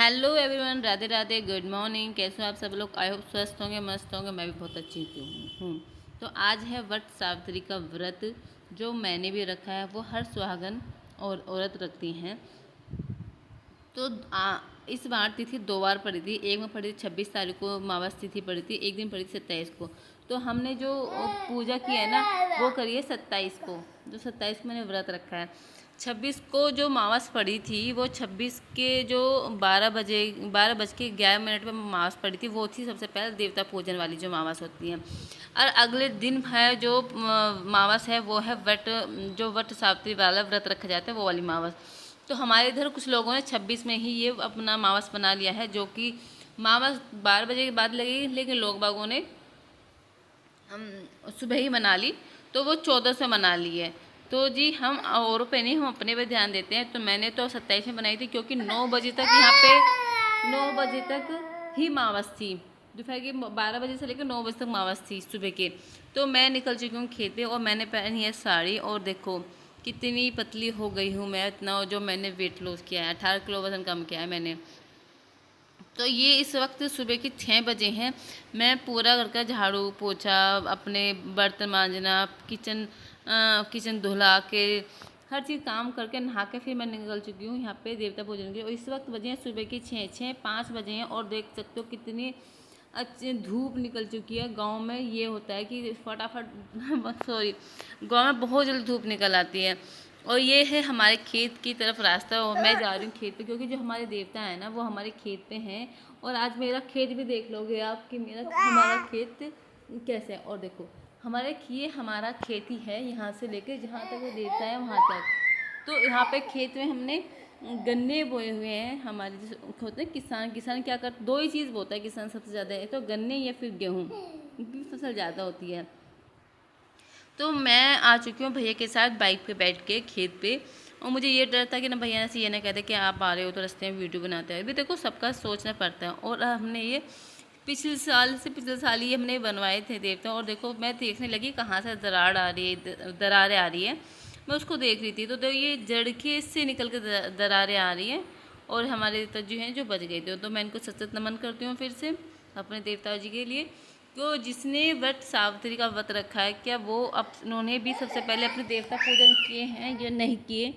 Hello everyone, Radhe Radhe, good morning. कैसे हो आप सब लोग? आई होप स्वस्थ होंगे, मस्त होंगे। मैं भी बहुत अच्छी हूँ। तो आज है वट सावित्री का व्रत, जो मैंने भी रखा है। वो हर सुहागन और औरत रखती हैं। तो इस बार तिथि 2 बार पड़ी थी। एक में पड़ी थी 26 तारीख को, अमावस तिथि पड़ी थी। एक दिन पड़ी थी 27 को। तो हमने जो पूजा की है ना, वो करी है 27 को। जो 27 को मैंने व्रत रखा है। 26 को जो अमावस पड़ी थी, वो 26 के जो 12:11 में अमावस पड़ी थी, वो थी सबसे पहले देवता पूजन वाली जो अमावस होती है। और अगले दिन है जो अमावस है, वो है जो वट सावित्री वाला व्रत रखा जाता है, वो वाली अमावस। तो हमारे इधर कुछ लोगों ने 26 में ही ये अपना अमावस बना लिया है, जो कि अमावस 12 बजे के बाद लगेगी, लेकिन लोग बागों ने सुबह ही मना ली, तो वो 14 से मना ली है। तो जी हम औरों पे नहीं, हम अपने पे ध्यान देते हैं। तो मैंने तो 27 में बनाई थी, क्योंकि 9 बजे तक यहाँ पे 9 बजे तक ही अमावस थी। दोपहर के 12 बजे से लेकर 9 बजे तक अमावस थी सुबह के। तो मैं निकल चुकी हूँ खेत पे, और मैंने पहनी है साड़ी। और देखो कितनी पतली हो गई हूँ मैं। इतना जो मैंने वेट लॉस किया है, 18 किलो वज़न कम किया है मैंने। तो ये इस वक्त सुबह के 6 बजे हैं। मैं पूरा घर का झाड़ू पोछा, अपने बर्तन मांजना, किचन धुला के, हर चीज़ काम करके नहा के फिर मैं निकल चुकी हूँ यहाँ पे देवता पूजन के लिए। और इस वक्त बजे हैं सुबह के 5 बजे हैं। और देख सकते हो कितनी अच्छी धूप निकल चुकी है। गांव में ये होता है कि फटाफट सॉरी, गांव में बहुत जल्दी धूप निकल आती है। और ये है हमारे खेत की तरफ रास्ता, और मैं जा रही हूँ खेत पे, क्योंकि जो हमारे देवता है ना, वो हमारे खेत पे हैं। और आज मेरा खेत भी देख लोगे आप कि हमारा खेत कैसे है। और देखो हमारा खेत ही है, यहाँ से लेकर जहाँ तक वो देवता है वहाँ तक। तो यहाँ पे खेत में हमने गन्ने बोए हुए हैं। हमारे जैसे होते हैं किसान क्या करते, 2 ही चीज़ बोता है किसान सबसे ज़्यादा, है तो गन्ने या फिर गेहूँ, इनकी फसल ज़्यादा होती है। तो मैं आ चुकी हूँ भैया के साथ बाइक पे बैठ के खेत पे। और मुझे ये डर था कि ना भैया से ये ना कहते कि आप आ रहे हो तो रास्ते में वीडियो बनाते हैं। अभी देखो सबका सोचना पड़ता है। और हमने ये पिछले साल ही हमने बनवाए थे देवता। और देखो मैं देखने लगी कहाँ से दरारें आ रही है। मैं उसको देख रही थी, तो ये जड़ के से निकल के दरारें आ रही हैं। और हमारे देवता जी हैं जो बच गए थे। तो मैं इनको सचेत नमन करती हूँ फिर से अपने देवता जी के लिए। तो जिसने वट सावित्री का व्रत रखा है, क्या वो उन्होंने भी सबसे पहले अपने देवता पूजन किए हैं या नहीं किए,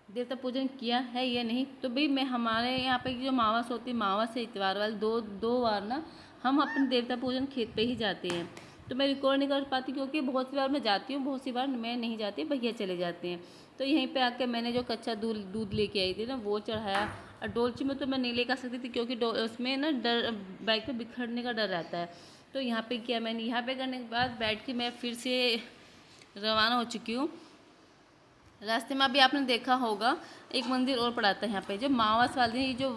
देवता पूजन किया है या नहीं? तो भाई मैं हमारे यहाँ पे जो अमावस होती है, अमावस से इतवार वाले दो बार ना हम अपने देवता पूजन खेत पे ही जाते हैं। तो मैं रिकॉर्ड नहीं कर पाती, क्योंकि बहुत सी बार मैं जाती हूँ, बहुत सी बार मैं नहीं जाती, भैया चले जाते हैं। तो यहीं पे आके मैंने जो कच्चा दूध लेके आई थी ना, वो चढ़ाया। और डोलची में तो मैं नहीं लेकर सकती थी, क्योंकि उसमें ना डर, बाइक पे बिखरने का डर रहता है। तो यहाँ पे किया मैंने। यहाँ पे करने के बाद बैठ के मैं फिर से रवाना हो चुकी हूँ। रास्ते में अभी आपने देखा होगा एक मंदिर और पड़ा था यहाँ पे, जो मावस वाले, जो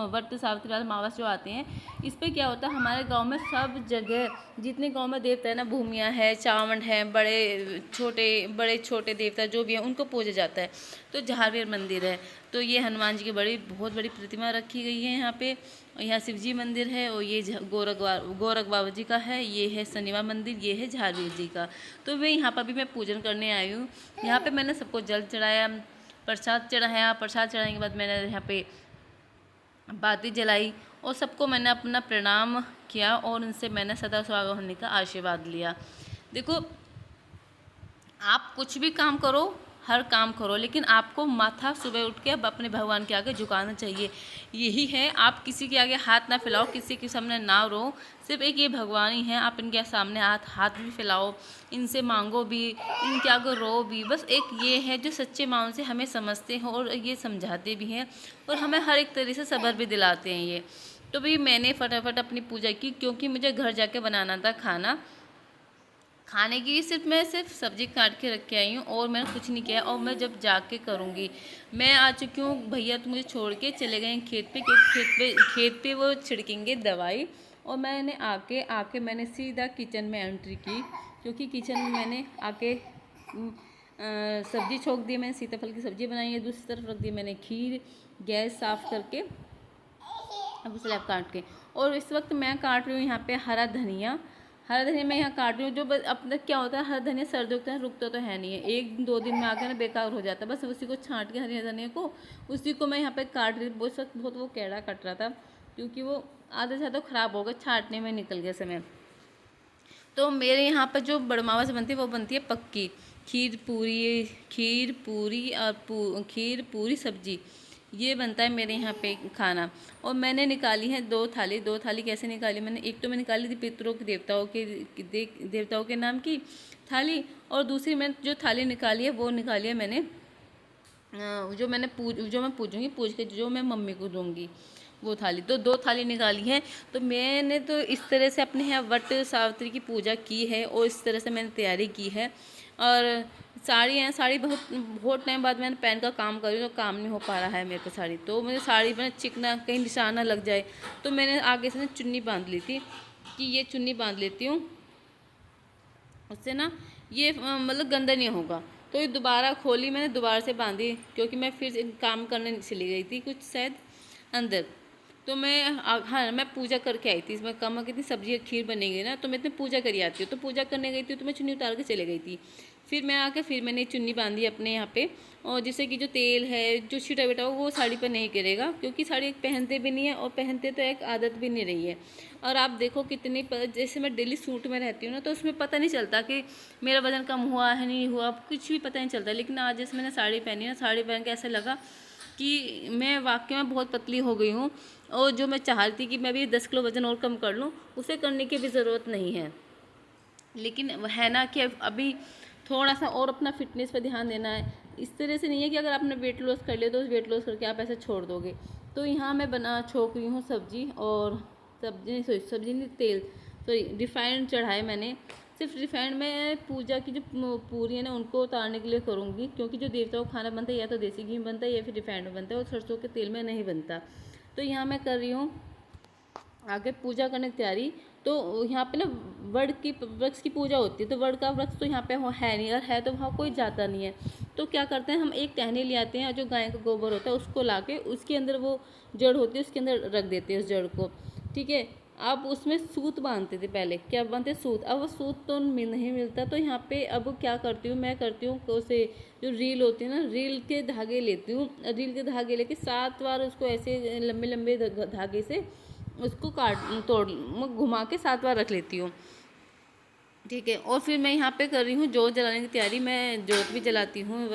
वट सावित्री वाले मावस जो आते हैं, इस पे क्या होता है, हमारे गांव में सब जगह जितने गांव में देवता है ना, भूमियाँ है, चावंड है, बड़े छोटे देवता जो भी हैं, उनको पूजा जाता है। तो झारवीर मंदिर है। तो ये हनुमान जी की बहुत बड़ी प्रतिमा रखी गई है यहाँ पे। और यहाँ शिव जी मंदिर है। और ये गोरख बाबा जी का है। ये है शनिवार मंदिर, ये है झारवीर जी का। तो मैं यहाँ पर भी मैं पूजन करने आई हूँ। यहाँ पे मैंने सबको जल चढ़ाया, प्रसाद चढ़ाया। प्रसाद चढ़ाने के बाद मैंने यहाँ पे बाती जलाई, और सबको मैंने अपना प्रणाम किया, और उनसे मैंने सदा सुहागा होने का आशीर्वाद लिया। देखो आप कुछ भी काम करो, हर काम करो, लेकिन आपको माथा सुबह उठ के अब अपने भगवान के आगे झुकाना चाहिए। यही है, आप किसी के आगे हाथ ना फैलाओ, किसी के सामने ना रो। सिर्फ एक ये भगवान ही हैं, आप इनके सामने हाथ भी फैलाओ, इनसे मांगो भी, इनके आगे रो भी। बस एक ये है जो सच्चे मानो से हमें समझते हैं, और ये समझाते भी हैं, और हमें हर एक तरह से सब्र भी दिलाते हैं ये। तो भाई मैंने फटाफट अपनी पूजा की, क्योंकि मुझे घर जाके बनाना था खाने की। सिर्फ सब्जी काट के रख के आई हूँ, और मैंने कुछ नहीं किया। और मैं जब जाके करूँगी, मैं आ चुकी हूँ। भैया तो मुझे छोड़ के चले गए खेत पे, क्योंकि खेत पे वो छिड़केंगे दवाई। और मैंने आके मैंने सीधा किचन में एंट्री की, क्योंकि किचन में मैंने आके सब्जी छोंक दी। मैंने सीताफल की सब्ज़ी बनाई है। दूसरी तरफ रख दी मैंने खीर, गैस साफ़ करके, अब स्लैब काट के। और इस वक्त मैं काट रही हूँ यहाँ पे हरा धनिया मैं यहाँ काट रही हूँ। जो अपना क्या होता है, हरा धनिया सर्द होता है, रुकता तो है नहीं है, 1-2 दिन में आकर ना बेकार हो जाता है। बस उसी को छांट के हरे धनिया को, उसी को मैं यहाँ पे काट रही हूँ। उस वक्त बहुत वो कैड़ा कट रहा था क्योंकि वो आधे से ज़्यादा ख़राब हो गया, छाँटने में निकल गया समय। तो मेरे यहाँ पर जो बड़मावस बनती है वो बनती है पक्की, खीर पूरी सब्जी, ये बनता है मेरे यहाँ पे खाना। और मैंने निकाली है 2 थाली। 2 थाली कैसे निकाली मैंने, एक तो मैं निकाली थी पितरों के देवताओं के नाम की थाली, और दूसरी मैं जो थाली निकाली है वो निकाली है मैंने जो मैं पूजूंगी, पूज के जो मैं मम्मी को दूंगी वो थाली। तो 2 थाली निकाली है। तो मैंने तो इस तरह से अपने यहाँ वट सावित्री की पूजा की है और इस तरह से मैंने तैयारी की है। और साड़ी है, साड़ी बहुत टाइम बाद मैंने पहन का काम कर रही हूँ, तो काम नहीं हो पा रहा है मेरे को साड़ी। तो मुझे साड़ी में चिकना कहीं निशान ना लग जाए, तो मैंने आगे से ना चुन्नी बांध ली थी कि ये चुन्नी बांध लेती हूँ, उससे ना ये मतलब गंदा नहीं होगा। तो ये दोबारा खोली मैंने, दोबारा से बांधी क्योंकि मैं फिर काम करने चली गई थी कुछ शायद अंदर। तो मैं पूजा करके आई थी। इसमें कम कितनी सब्जी खीर बनेगी ना, तो मैं इतनी पूजा करी आती हूँ। तो पूजा करने गई थी तो मैं चुन्नी उतार के चले गई थी। फिर मैं आके फिर मैंने चुन्नी बांधी अपने यहाँ पे, और जिससे कि जो तेल है जो छीटा बेटा वो साड़ी पर नहीं गिरेगा, क्योंकि साड़ी पहनते भी नहीं है और पहनते तो एक आदत भी नहीं रही है। और आप देखो कितनी जैसे मैं डेली सूट में रहती हूँ ना, तो उसमें पता नहीं चलता कि मेरा वजन कम हुआ है नहीं हुआ, कुछ भी पता नहीं चलता। लेकिन आज जैसे मैंने साड़ी पहनी ना, साड़ी पहन के ऐसा लगा कि मैं वाकई में बहुत पतली हो गई हूँ। और जो मैं चाहती कि मैं भी 10 किलो वज़न और कम कर लूँ, उसे करने की भी ज़रूरत नहीं है। लेकिन है ना कि अभी थोड़ा सा और अपना फिटनेस पर ध्यान देना है। इस तरह से नहीं है कि अगर आपने वेट लॉस कर लिया तो उस वेट लॉस करके आप ऐसे छोड़ दोगे। तो यहाँ मैं छोक रही हूँ सब्जी, और सब्जी नहीं तेल रिफाइंड चढ़ाए मैंने। सिर्फ रिफाइंड में पूजा की जो पूरी है ना उनको उतारने के लिए करूँगी, क्योंकि जो देवताओं को खाना बनता है या तो देसी घी में बनता है या फिर रिफाइंड में बनता है, और सरसों के तेल में नहीं बनता। तो यहाँ मैं कर रही हूँ आगे पूजा करने की तैयारी। तो यहाँ पे ना वृक्ष की पूजा होती है, तो वड़ का वृक्ष तो यहाँ पे है नहीं, और है तो वहाँ कोई जाता नहीं है। तो क्या करते हैं, हम एक टहनी ले आते हैं, जो गाय का गोबर होता है उसको ला के उसके अंदर वो जड़ होती है उसके अंदर रख देते हैं उस जड़ को, ठीक है। अब उसमें सूत बांधते थे पहले, क्या बांधते सूत, अब वो सूत तो नहीं मिलता। तो यहाँ पे अब क्या करती हूँ, मैं करती हूँ उसे जो रील होती है ना, रील के धागे लेती हूँ, रील के धागे लेके 7 बार उसको ऐसे लंबे लंबे धागे से उसको घुमा के 7 बार रख लेती हूँ, ठीक है। और फिर मैं यहाँ पे कर रही हूँ जोत जलाने की तैयारी। मैं जोत भी जलाती हूँ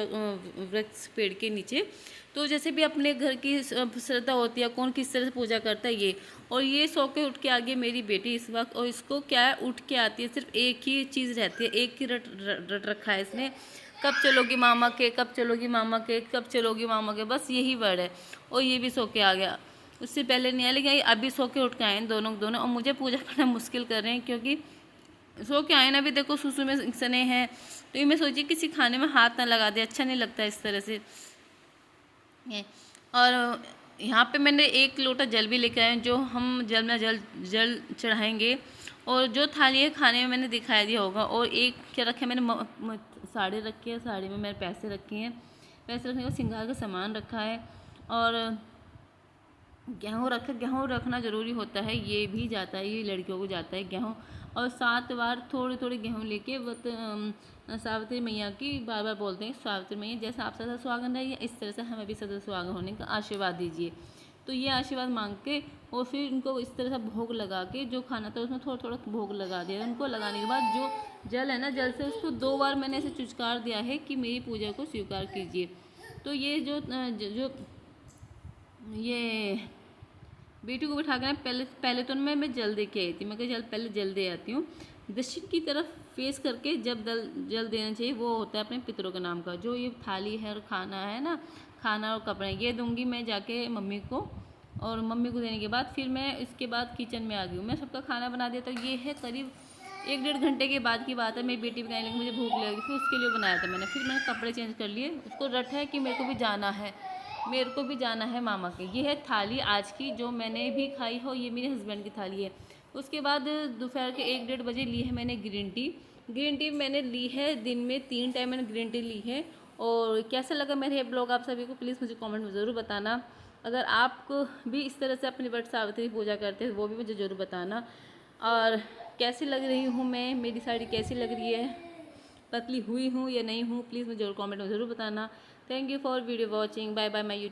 वृक्ष पेड़ के नीचे। तो जैसे भी अपने घर की श्रद्धा होती है, कौन किस तरह से पूजा करता है ये। और ये सो के उठ के आ गई मेरी बेटी इस वक्त, और इसको क्या है, उठ के आती है, सिर्फ एक ही चीज़ रहती है, एक ही रट रखा है इसने, कब चलोगी मामा के, कब चलोगी मामा के, कब चलोगी मामा के, बस यही वर्ड है। और ये भी सो के आ गया, उससे पहले नहीं आया, लेकिन अभी सो के उठ के आए हैं दोनों। और मुझे पूजा करना मुश्किल कर रहे हैं, क्योंकि सो के आए ना, अभी देखो सुसु में सने हैं। तो ये मैं सोची किसी खाने में हाथ ना लगा दे, अच्छा नहीं लगता इस तरह से। और यहाँ पे मैंने 1 लोटा जल भी लेकर आए, जो हम जल चढ़ाएंगे। और जो थाली है खाने में मैंने दिखाई दिया होगा। और एक क्या रखा है मैंने, साड़ी रखी है, साड़ी में मैंने पैसे रखे हैं, पैसे रखने का श्रृंगार का सामान रखा है। और गेहूँ रखना ज़रूरी होता है, ये भी जाता है, ये लड़कियों को जाता है गेहूँ। और 7 बार थोड़ी गेहूँ लेके सावित्री मैया की बार बोलते हैं, सावित्री मैया जैसा आप सदा सुहागन रहिए, इस तरह से हमें भी सदा सुहागन होने का आशीर्वाद दीजिए। तो ये आशीर्वाद मांग के और फिर इनको इस तरह से भोग लगा के, जो खाना था उसमें थोड़ा भोग लगा दिया। उनको लगाने के बाद जो जल है ना, जल से उसको 2 बार मैंने ऐसे चुचकार दिया है कि मेरी पूजा को स्वीकार कीजिए। तो ये जो ये बेटी को बिठा कर पहले तो मैं जल दे के आई थी। मैं कहा पहले जल दे आती हूँ। दक्षिण की तरफ फेस करके जब जल देना चाहिए, वो होता है अपने पितरों के नाम का। जो ये थाली है और खाना है ना, खाना और कपड़े, ये दूंगी मैं जाके मम्मी को। और मम्मी को देने के बाद फिर मैं इसके बाद किचन में आ गई हूँ। मैं सबका खाना बना दिया। तो ये है करीब 1-1.5 घंटे के बाद की बात है। मेरी बेटी बनाने लगी, मुझे भूख लगी, फिर उसके लिए बनाया था मैंने। फिर मैंने कपड़े चेंज कर लिए। उसको रट है कि मेरे को भी जाना है मामा के। ये है थाली आज की जो मैंने भी खाई हो, ये मेरे हस्बैंड की थाली है। उसके बाद दोपहर के 1-1.5 बजे ली है मैंने ग्रीन टी मैंने ली है दिन में 3 टाइम मैंने ग्रीन टी ली है। और कैसा लगा मेरे ब्लॉग आप सभी को, प्लीज़ मुझे कमेंट में ज़रूर बताना। अगर आप भी इस तरह से अपनी वट सावित्री पूजा करते हैं वो भी मुझे ज़रूर बताना। और कैसी लग रही हूँ मैं, मेरी साड़ी कैसी लग रही है, पतली हुई हूँ या नहीं हूँ, प्लीज़ मुझे कमेंट में ज़रूर बताना। Thank you for video watching. Bye bye my